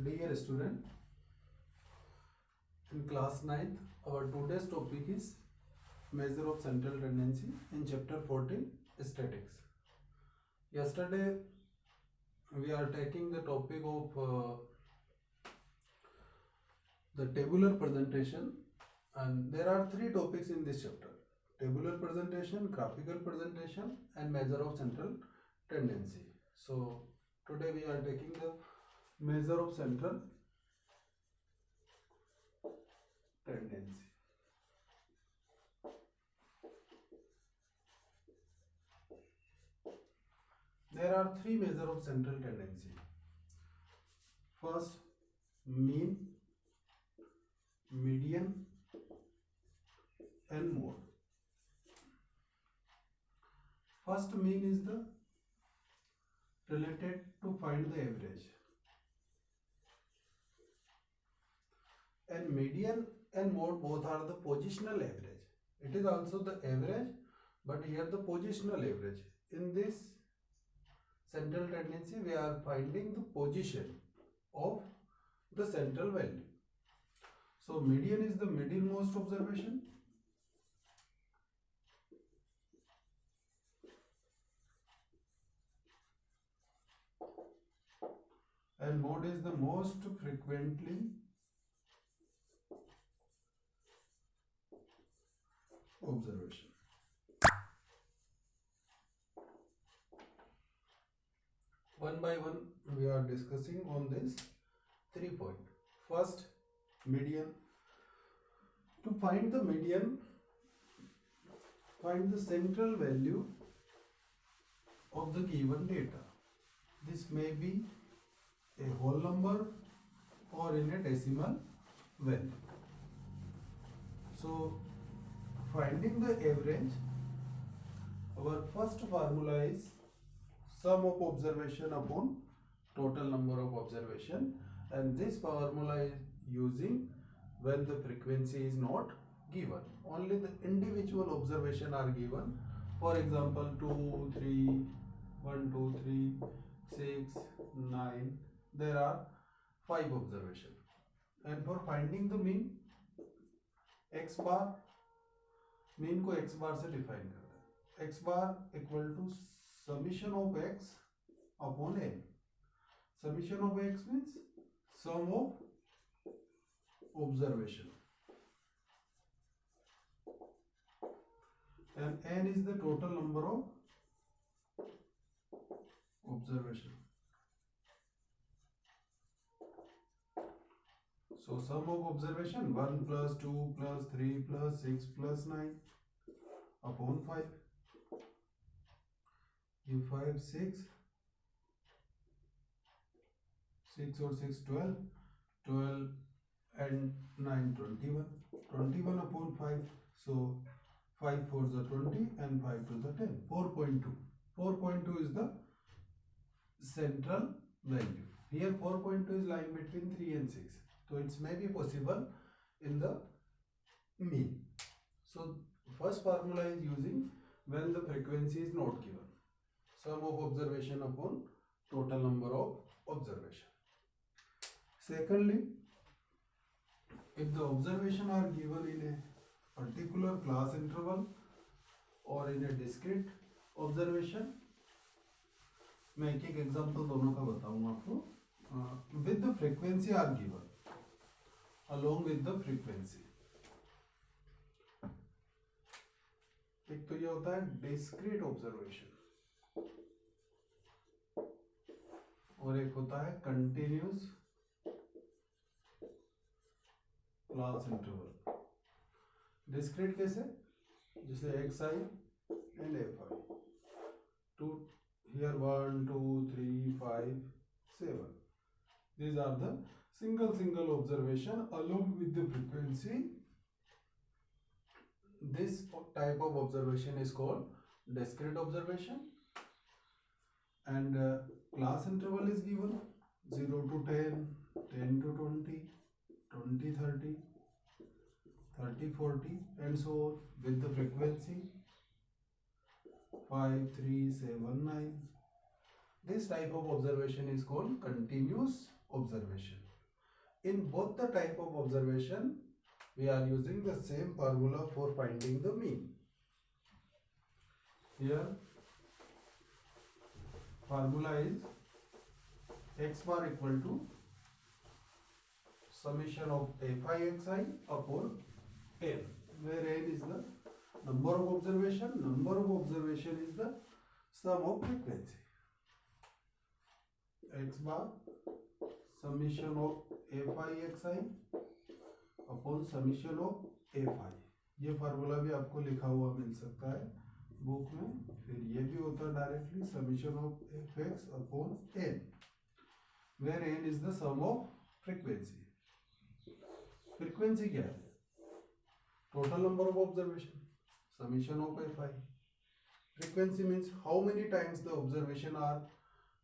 Dear student, in class 9th, our today's topic is measure of central tendency in chapter 14 statics. Yesterday we are taking the topic of the tabular presentation, and there are three topics in this chapter: tabular presentation, graphical presentation, and measure of central tendency. So today we are taking the measure of central tendency. There are three measures of central tendency. First, mean, median, and mode. First, mean is the related to find the average, and median and mode both are the positional average. It is also the average, but here the positional average. In this central tendency, we are finding the position of the central value. So median is the middlemost observation, and mode is the most frequently observation. One by one we are discussing on this 3 points. First, median. To find the median, find the central value of the given data. This may be a whole number or in a decimal value. So finding the average, our first formula is sum of observation upon total number of observation, and this formula is using when the frequency is not given, only the individual observation are given. For example, 2 3 1 2 3 6 9, there are 5 observation. And for finding the mean, x bar, mean को x bar से define करते हैं. x bar equal to summation of x upon n. Summation of x means sum of observation, and n is the total number of observation. So sum of observation 1 plus 2 plus 3 plus 6 plus 9 upon 5. You 5 6 6 or 6 12, 12 and 9 21, 21 upon 5. So 5 4 is 20 and 5 to the 10. 4.2. 4.2 is the central value. Here 4.2 is lying between 3 and 6. So it may be possible in the mean. So first formula is using when the frequency is not given. Sum of observation upon total number of observation. Secondly, if the observation are given in a particular class interval or in a discrete observation, मैं एक एक example दोनों का बताऊंगा आपको. With the frequency are given, along with the frequency. एक तो ये होता है discrete observation और एक होता है continuous class interval. Discrete कैसे? जैसे xi and fi. Two here 1 2 3 5 7. These are the single observation along with the frequency. This type of observation is called discrete observation, and class interval is given 0 to 10, 10 to 20, 20 30, 30 40, and so on, with the frequency 5 3 7 9. This type of observation is called continuous observation. in both the type of observation we are using the same formula for finding the mean. Here formula is x bar equal to summation of fi xi upon n, where n is the number of observation. Number of observation is the sum of frequency. X bar summation of fi xi upon summation of fi. ये formula भी आपको लिखा हुआ मिल सकता है book में. फिर ये भी होता है directly summation of fx upon n, where n is the sum of frequency. Frequency क्या है? Total number of observation, summation of fi. Frequency means how many times the observation are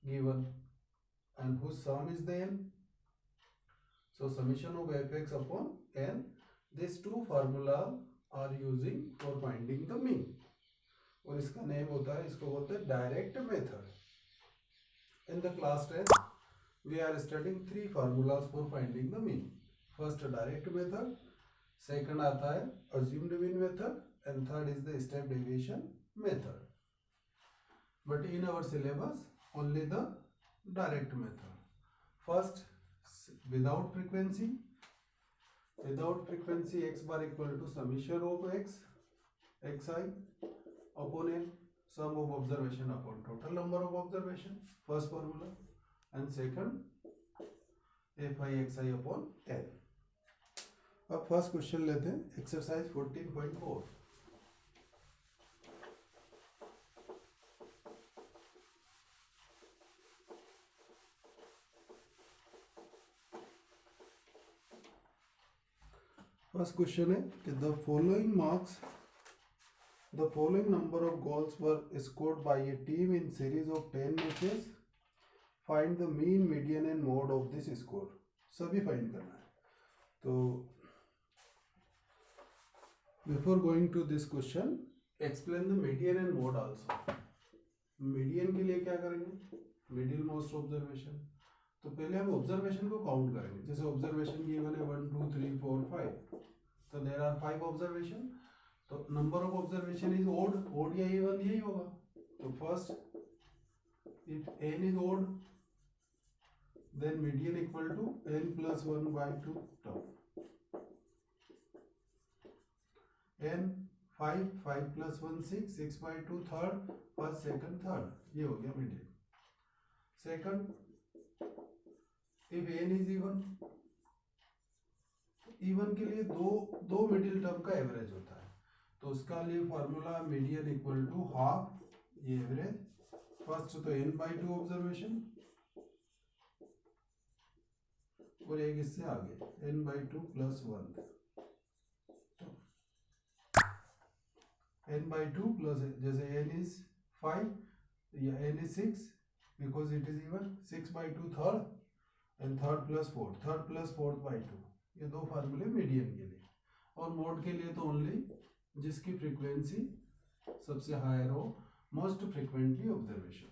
given and whose sum is the n. So summation of fx upon n, these two formula are using for finding the mean. और इसका name होता है, इसको बोलते हैं direct method. In the class 10 we are studying three formulas for finding the mean. First direct method, second आता है assumed mean method, and third is the step deviation method. But in our syllabus only the direct method. First, without frequency x bar equal to summation of x xi upon n, sum of observation upon total number of observation, first formula. And second fi xi upon n. अब first question लेते हैं, exercise 14.4. First question है कि the following number of goals were scored by a team in series of 10 matches. Find the mean, median and mode of this score. सभी find करना है. तो before going to this question explain the median and mode also. Median के लिए क्या करेंगे? Middle most observation. तो पहले हम ऑब्जर्वेशन को काउंट करेंगे. जैसे ऑब्जर्वेशन गिवन है 1 2 3 4 5, तो देयर आर 5 ऑब्जर्वेशन. तो number of observation is odd या इवन, यही होगा. तो first if n is odd then median equal to n plus 1 by 2 term. n 5 plus 1 6 by 2 third, first second third, ये हो गया median. Second if n is even के लिए दो मिडिल टर्म का एवरेज होता है. तो उसका लिए formula median equal to half, ये एवरेज. फर्स्ट तो n बाई 2 ऑब्जर्वेशन, और एक इससे आगे n by 2 plus 1. n by 2 plus, जैसे n इज 5 या n is 6 because it is even. 6 by 2 third, and third plus fourth by 2. ये दो फार्मूले मीडियन के लिए. और मोड के लिए तो ओनली जिसकी फ्रीक्वेंसी सबसे हायर हो, मोस्ट फ्रीक्वेंटली ऑब्जर्वेशन.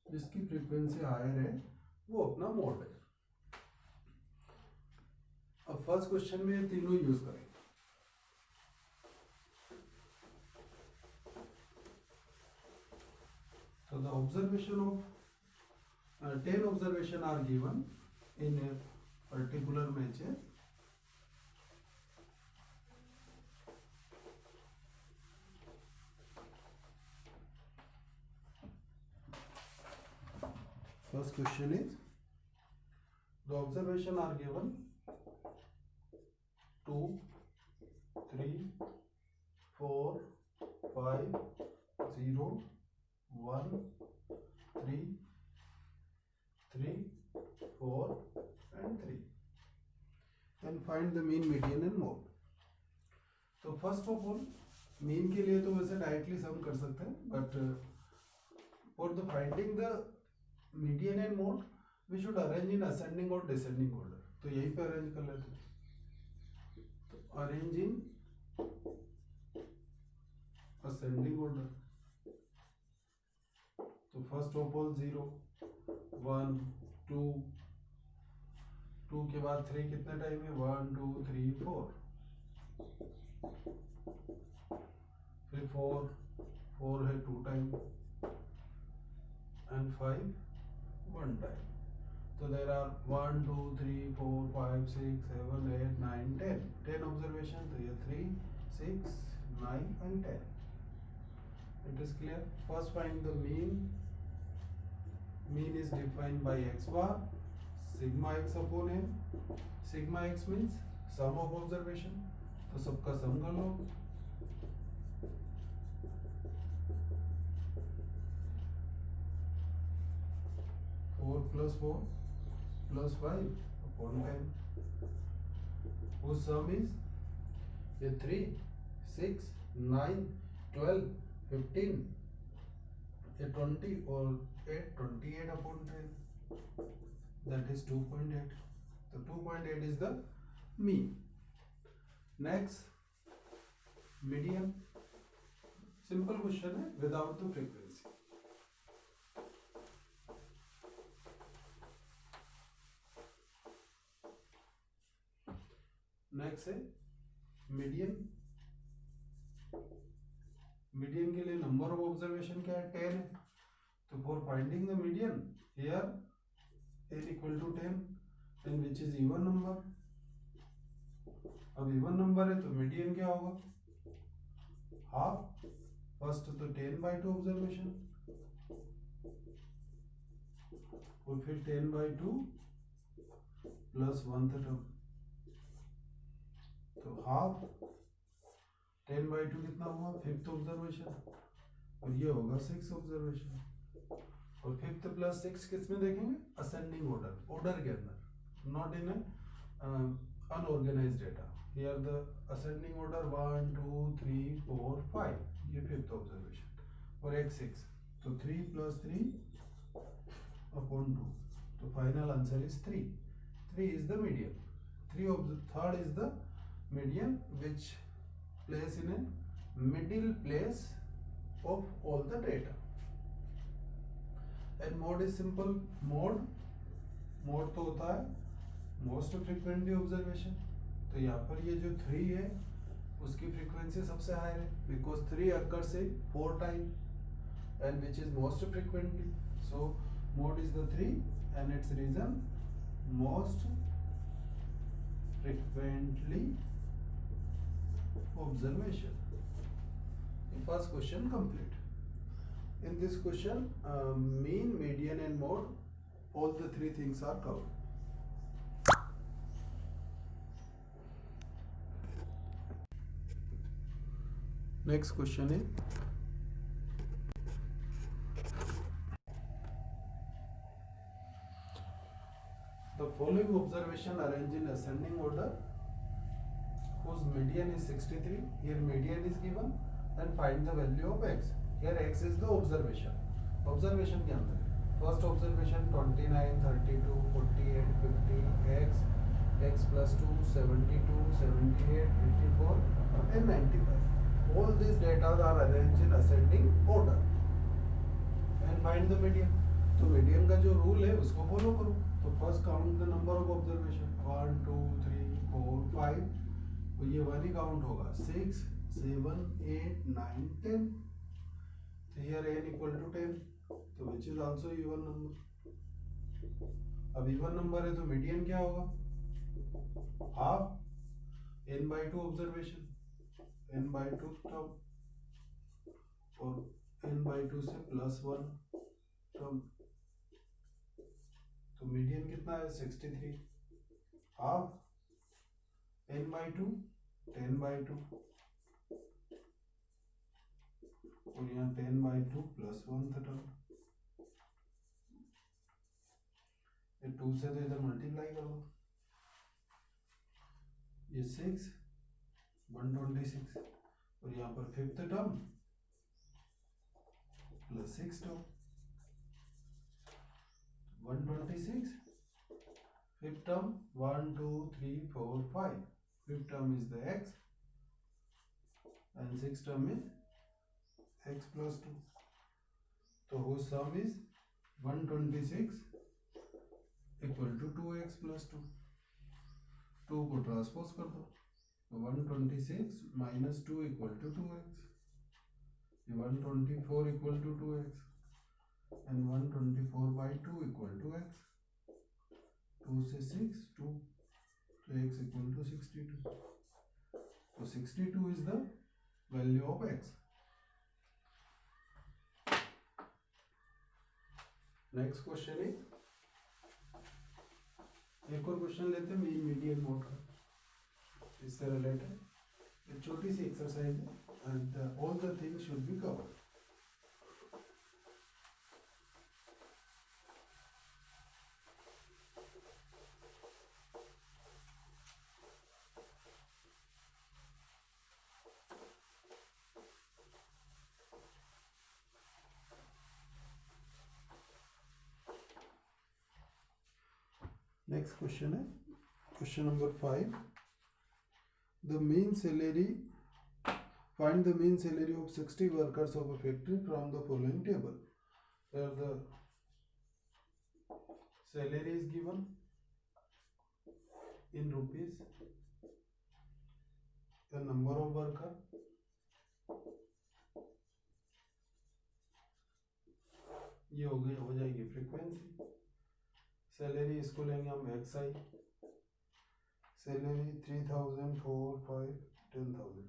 जिसकी फ्रीक्वेंसी हायर है वो अपना मोड है. अब फर्स्ट क्वेश्चन में ये तीनों यूज करेंगे. So the observation of 10 observation are given in a particular match. First question is, the observation are given 2, 3, 4, 5, 0, 1, 3, 3, 4 and 3, and find the mean, median and mode. तो फर्स्ट ऑफ ऑल मीन के लिए तो वैसे directly sum कर सकते हैं, but for the finding the median and mode we should arrange in ascending और descending order. तो यहीं पे अरेंज कर लेते हैं. तो arrange in ascending order. First of all 0 1 2 2 के बाद 3 कितने टाइम है 1 2 3 4 फिर 4 है 2 time and 5 1 time. So there are 1 2 3 4 5 6 7 8 9 10 observation. तो ये 3 6 9 and 10. It is clear. First find the mean. Mean is defined by x bar sigma x upon n. Sigma x means sum of observation. तो सबका sum कर लो. 4 plus 4 plus 5 upon 10. Whose sum is ये 3 6 9 12 15 ये 20 और 8 28 upon 10. That is 2.8. So 2.8 is the mean. Next, median. Simple question है without the frequency. Next है median. Median के लिए नंबर ऑफ ऑब्जर्वेशन क्या है 10 है. तो for finding the median here n equal to 10 and which is even number. अब even number है तो मीडियन क्या होगा हाफ. फर्स्ट तो 10/2 ऑब्जर्वेशन और फिर 10/2 प्लस 1 टर्म. तो हाफ 10/2 कितना हुआ 5th ऑब्जर्वेशन और ये होगा 6th ऑब्जर्वेशन. और 5th प्लस 6 किस में देखेंगे असेंडिंग ऑर्डर के अंदर, not in unorganised data. Here the ascending order 1 2 3 4 5 ये 5th ऑब्जर्वेशन और एक 6. तो 3 + 3 upon 2. तो final answer is 3. 3 is the median. Third is the median which place in a middle place of all the data. And mode is simple. mode तो होता है most frequently observation. तो यहाँ पर ये जो 3 है उसकी frequency सबसे हाई है because 3 occurs in 4 times and which is most frequently. So mode is the 3 and its reason most frequently observation. The first question complete. In this question mean, median and mode, all the 3 things are covered. Next question is the following observation arranged in ascending order whose median is 63. Here median is given and find the value of x. Here x is the observation. Observation के अंदर first observation 29 32 48 50 x plus 2 72 78 84 and 95. All these data are arranged in ascending order and find the median. तो median का जो rule है उसको follow करो. तो first count the number of observation 1 2 3 4 5. तो ये 1 ही काउंट होगा 6 7 8 9 10. तो here n equal to 10. तो which is also even number. अब even number है तो median क्या होगा half n/2 observation n/2 term और n/2 से +1 टर्म. तो मीडियन कितना है 63. हाफ n/2 10/2 और यहाँ 10/2 +1 था टर्म. ये 2 से तो इधर मल्टीप्लाई कर दो. ये 6 126 और यहाँ पर 5th term plus 6 term 126. 5th term 1 2 3 4 5. 5th term is the x and 6th term is x plus 2. So whose sum is 126 equal to 2x plus 2, 2 को ट्रांसपोज कर दो तो 126 minus 2 equal to 2x, 124 equal to 2x and 124 by 2 equal to x, 2 से 6 2 तो x equal to 62, तो 62 is the value of x। Next question है, एक और क्वेश्चन लेते हैं मीन मीडियन मोड का, इससे रिलेटेड एक छोटी सी एक्सरसाइज है and all the things should be covered. Next question है question number 5, the mean salary, find the mean salary of 60 workers of a factory from the following table, where the salary is given in rupees, the number of worker, ये हो जाएगी frequency, salary इसको लेंगे हम XI, salary 3000 4 5 10,000,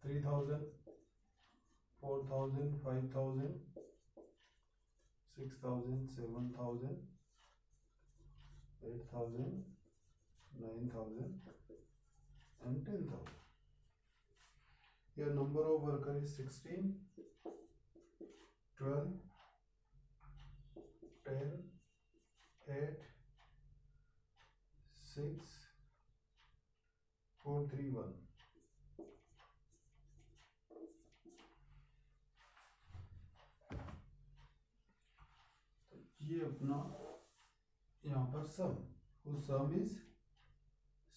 3000 4000 5000 6000 7000 8000 9000 and 10,000. Your number of worker is 16 12 10 8 6 4 3 1। ये अपना यहाँ पर सम, सम इज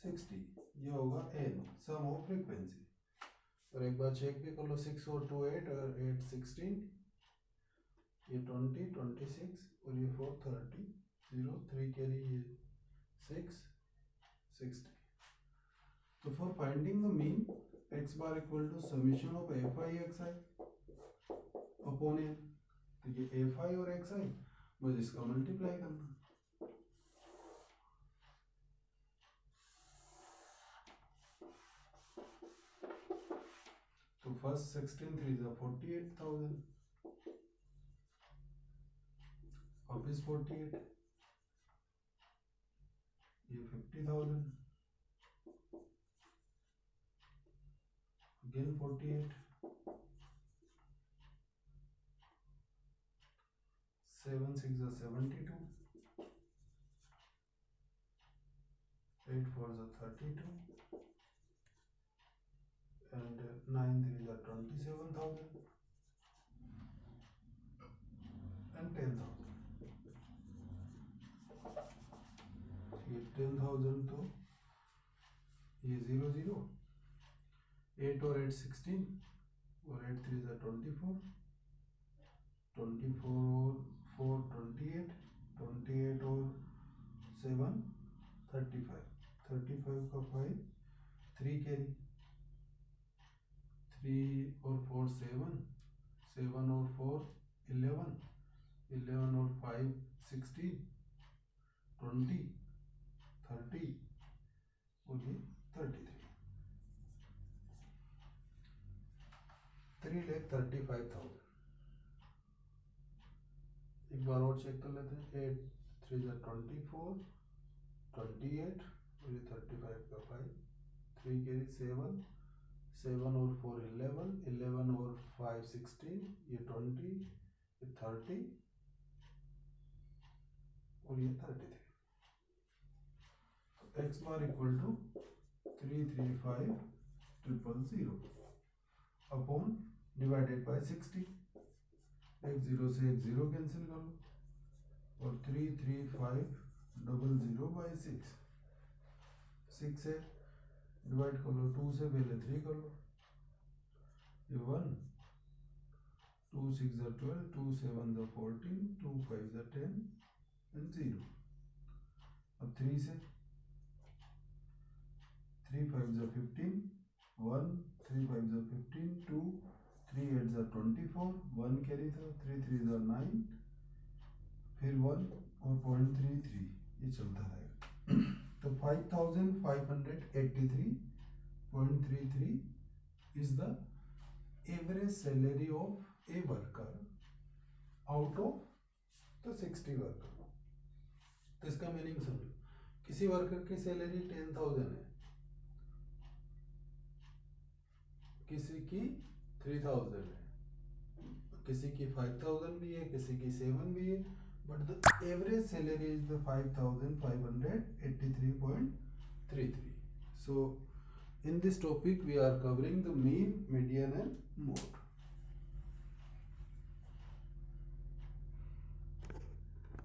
60, ये होगा n सम ऑफ फ्रीक्वेंसी, और एक बार चेक भी कर लो 6 और 2 8 और 8 16, ये 20 26 और ये 4 30 0 3 कैरी ये 6 60। तो for finding the mean x bar equal to summation of fi xi upon n, तो ये fi और xi बस इसका मल्टीप्लाई करना, तो फर्स्ट 16 3 is 48,000, अब इस 48 ये 50,000 again 48 7 6 is 72 8 4 is 32 and 9 3 is 27,000 and 10,000, ये 10,000 तो ये 0 0, 8 और 8 16 और 8 3 is 24 24 और 4 28 28 और 7 35 35 का 5 3 कैरी 3 और 4 7 7 और 4 11 11 और 5 16 20 30 और ये 33 3,35,000। एक बार और चेक कर लेते हैं, 8 3 is 24 28 और ये 35 का 5 3 कैरी 7 7 और 4 11 11 और 5 16 ये 20 ये 30 और ये 33, तो x bar equal to 335,000 upon divided by 60, एक 0 से एक 0 कैंसिल कर लो और 335,000 बाई 6 से डिवाइड कर लो, 2 से पहले 3 कर लो, ये 1 2 6 are 12, 2 7 are 14, 2 5 are 10 and 0. अब 3 से 3 5 are 15, 1 3 5 are 15, 2 3 8 are 24, 1 कैरी था, 3 3 are 9, फिर 1 और 0.33 ये चलता रहेगा। तो 5583.33 is the average salary of a worker out of the 60 worker। तो इसका मीनिंग समझो, किसी वर्कर की सैलरी 10,000 है, किसी की 3,000 है, किसी की 5,000 भी है, किसी की 7 भी है, but the average salary is the 5,583.33। So in this topic we are covering the mean, median and mode।